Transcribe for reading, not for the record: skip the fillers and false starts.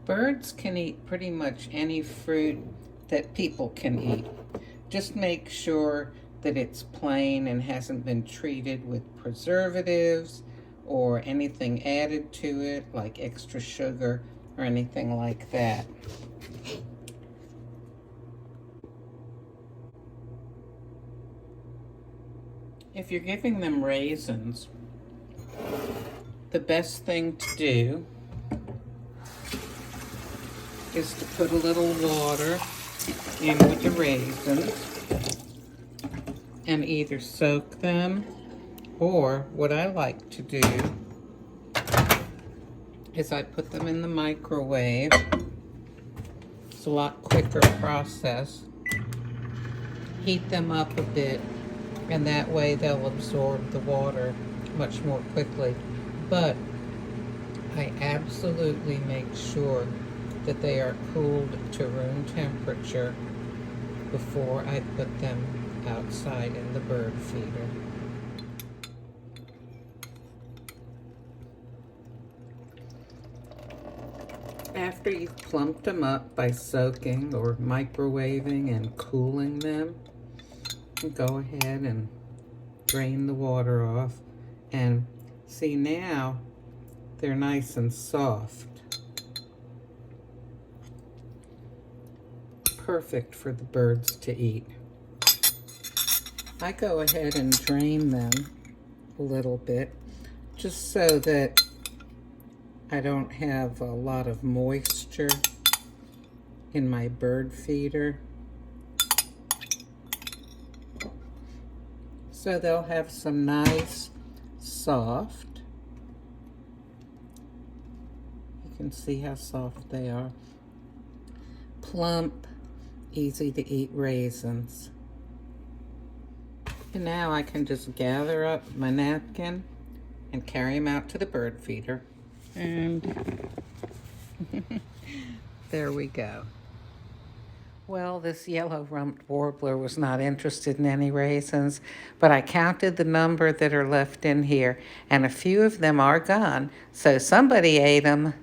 Birds can eat pretty much any fruit that people can eat. Just make sure that it's plain and hasn't been treated with preservatives or anything added to it, like extra sugar or anything like that. If you're giving them raisins, the best thing to do is to put a little water in with the raisins and either soak them, or what I like to do is I put them in the microwave. It's a lot quicker process. Heat them up a bit, and that way they'll absorb the water much more quickly. But I absolutely make sure that they are cooled to room temperature before I put them outside in the bird feeder. After you've plumped them up by soaking or microwaving and cooling them, go ahead and drain the water off. And see, now they're nice and soft. Perfect for the birds to eat. I go ahead and drain them a little bit just so that I don't have a lot of moisture in my bird feeder. So they'll have some nice, soft, you can see how soft they are, plump, easy to eat raisins. And now I can just gather up my napkin and carry them out to the bird feeder. And there we go. Well, this yellow-rumped warbler was not interested in any raisins, but I counted the number that are left in here, and a few of them are gone, so somebody ate them.